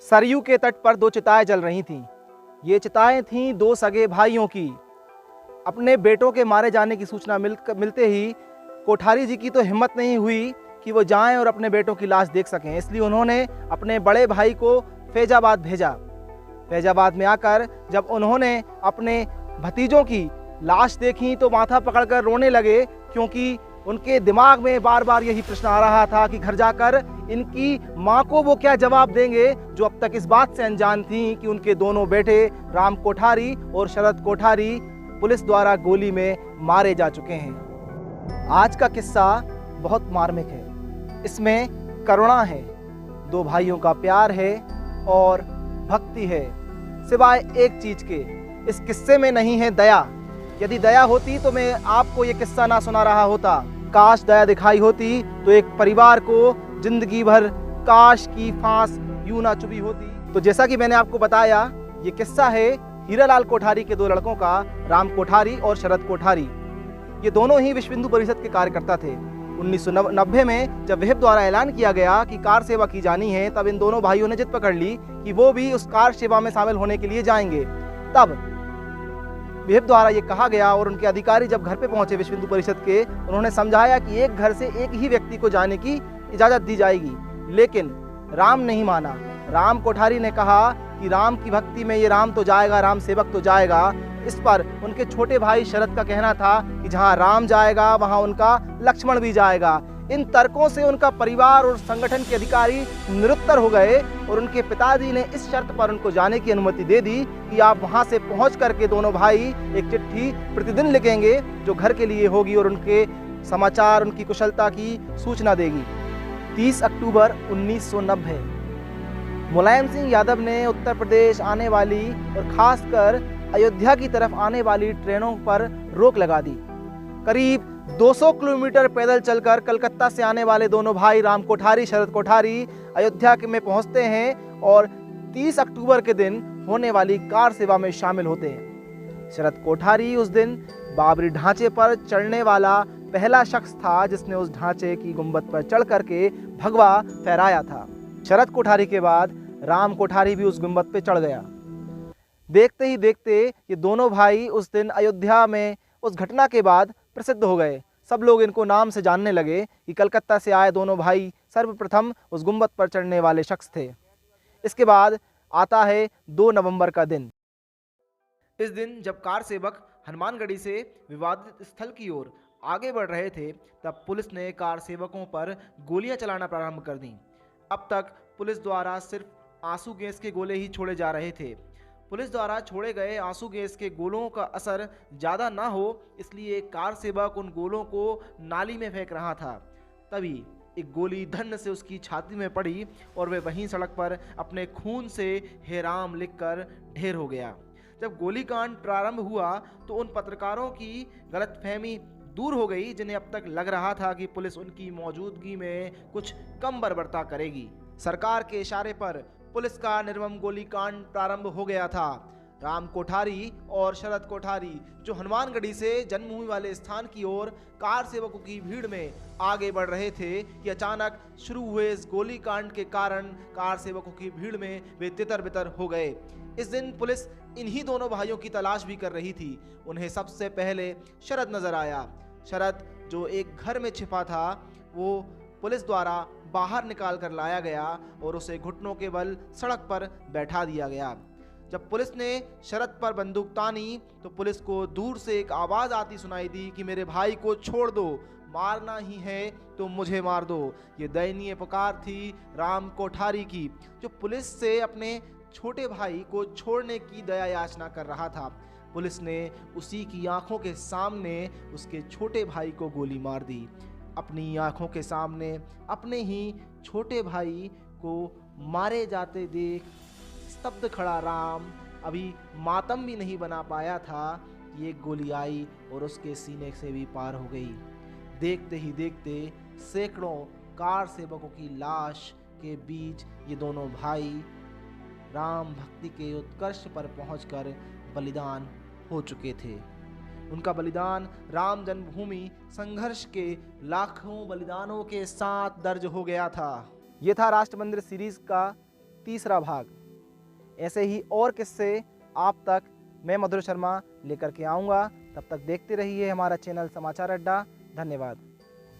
सरयू के तट पर दो चिताएं जल रही थीं। ये चिताएं थीं दो सगे भाइयों की। अपने बेटों के मारे जाने की सूचना मिलते ही कोठारी जी की तो हिम्मत नहीं हुई कि वो जाएं और अपने बेटों की लाश देख सकें, इसलिए उन्होंने अपने बड़े भाई को फैजाबाद भेजा। फैजाबाद में आकर जब उन्होंने अपने भतीजों की लाश देखी तो माथा पकड़कर रोने लगे, क्योंकि उनके दिमाग में बार बार यही प्रश्न आ रहा था कि घर जाकर इनकी माँ को वो क्या जवाब देंगे, जो अब तक इस बात से अनजान थी कि उनके दोनों बेटे राम कोठारी और शरद कोठारी पुलिस द्वारा गोली में मारे जा चुके हैं। आज का किस्सा बहुत मार्मिक है। इसमें करुणा है, दो भाइयों का प्यार है और भक्ति है, सिवाय एक चीज के इस किस्से में नहीं है दया। यदि दया होती तो मैं आपको ये किस्सा ना सुना रहा होता। काश दया दिखाई होती तो एक परिवार को जिंदगी भर काश की फांस यूं ना चुभी होती। तो जैसा कि मैंने आपको बताया, ये किस्सा है हीरालाल कोठारी के दो लड़कों का, राम कोठारी और शरद कोठारी। ये दोनों ही विश्व हिंदू परिषद के कार्यकर्ता थे। 1990 में जब विहिप द्वारा ऐलान किया गया कि कार सेवा की जानी है, तब इन दोनों भाइयों ने जिद पकड़ ली कि वो भी उस कार सेवा में शामिल होने के लिए जाएंगे। तब विहिप द्वारा ये कहा गया और उनके अधिकारी जब घर पे पहुंचे विश्व हिंदू परिषद के, उन्होंने समझाया कि एक घर से एक ही व्यक्ति को जाने की इजाजत दी जाएगी, लेकिन राम नहीं माना। राम कोठारी ने कहा कि राम की भक्ति में ये राम तो जाएगा, राम सेवक तो जाएगा। इस पर उनके छोटे भाई शरद का कहना था कि जहां राम जाएगा वहां उनका लक्ष्मण भी जाएगा। इन तर्कों से उनका परिवार और संगठन के अधिकारी निरुत्तर हो गए और उनके पिताजी ने इस शर्त पर उनको जाने की अनुमति दे दी कि आप वहां से पहुंच करके दोनों भाई एक चिट्ठी प्रतिदिन लिखेंगे जो घर के लिए होगी और उनके समाचार, उनकी कुशलता की सूचना देगी। 30 अक्टूबर 1990 मुलायम सिंह यादव ने उत्तर प्रदेश आने वाली और खासकर अयोध्या की तरफ आने वाली ट्रेनों पर रोक लगा दी। करीब 200 किलोमीटर पैदल चलकर कलकत्ता से आने वाले दोनों भाई राम कोठारी, शरद कोठारी अयोध्या में पहुंचते हैं और 30 अक्टूबर के दिन होने वाली कार सेवा में शामिल होते हैं। शरद कोठारी उस दिन बाबरी ढांचे पर चढ़ने वाला पहला शख्स था जिसने उस ढांचे की गुंबद पर चढ़ करके भगवा फहराया था। शरद कोठारी के बाद राम कोठारी भी उस गुंबद पे चढ़ गया। देखते ही देखते ये दोनों भाई उस दिन अयोध्या में उस घटना के बाद प्रसिद्ध हो गए। सब लोग इनको नाम से जानने लगे कि कलकत्ता से आए दोनों भाई सर्वप्रथम उस गुंबद पर चढ़ने वाले शख्स थे। इसके बाद आता है 2 नवंबर का दिन। इस दिन जब कार सेवक हनुमानगढ़ी से विवादित स्थल की ओर आगे बढ़ रहे थे, तब पुलिस ने कार सेवकों पर गोलियां चलाना प्रारंभ कर दी। अब तक पुलिस द्वारा सिर्फ आंसू गैस के गोले ही छोड़े जा रहे थे। पुलिस द्वारा छोड़े गए आंसू गैस के गोलों का असर ज़्यादा ना हो, इसलिए कार सेवक उन गोलों को नाली में फेंक रहा था। तभी एक गोली धन्न से उसकी छाती में पड़ी और वह वहीं सड़क पर अपने खून से हे राम लिखकर ढेर हो गया। जब गोलीकांड प्रारंभ हुआ तो उन पत्रकारों की गलतफहमी दूर हो गई जिन्हें अब तक लग रहा था कि पुलिस उनकी मौजूदगी में कुछ कम बर्बरता करेगी। सरकार के इशारे पर पुलिस का निर्मम गोलीकांड प्रारंभ हो गया था। राम कोठारी और शरद कोठारी जो हनुमानगढ़ी से जन्मभूमि वाले स्थान की ओर कार सेवकों की भीड़ में आगे बढ़ रहे थे कि अचानक शुरू हुए इस गोलीकांड के कारण कार सेवकों की भीड़ में वे तितर बितर हो गए। इस दिन पुलिस इन्हीं दोनों भाइयों की तलाश भी कर रही थी। उन्हें सबसे पहले शरद नजर आया। शरद जो एक घर में छिपा था, वो पुलिस द्वारा बाहर निकाल कर लाया गया और उसे घुटनों के बल सड़क पर बैठा दिया गया। जब पुलिस ने शरद पर बंदूक तानी तो पुलिस को दूर से एक आवाज़ आती सुनाई दी कि मेरे भाई को छोड़ दो, मारना ही है तो मुझे मार दो। ये दयनीय पुकार थी राम कोठारी की, जो पुलिस से अपने छोटे भाई को छोड़ने की दया याचना कर रहा था। पुलिस ने उसी की आंखों के सामने उसके छोटे भाई को गोली मार दी। अपनी आंखों के सामने अपने ही छोटे भाई को मारे जाते देख स्तब्ध खड़ा राम अभी मातम भी नहीं बना पाया था कि एक गोली आई और उसके सीने से भी पार हो गई। देखते ही देखते सैकड़ों कार सेवकों की लाश के बीच ये दोनों भाई राम भक्ति के उत्कर्ष पर पहुंचकर बलिदान हो चुके थे। उनका बलिदान राम जन्मभूमि संघर्ष के लाखों बलिदानों के साथ दर्ज हो गया था। ये था राष्ट्र मंदिर सीरीज का तीसरा भाग। ऐसे ही और किस्से आप तक मैं मधुर शर्मा लेकर के आऊँगा। तब तक देखते रहिए हमारा चैनल समाचार अड्डा। धन्यवाद।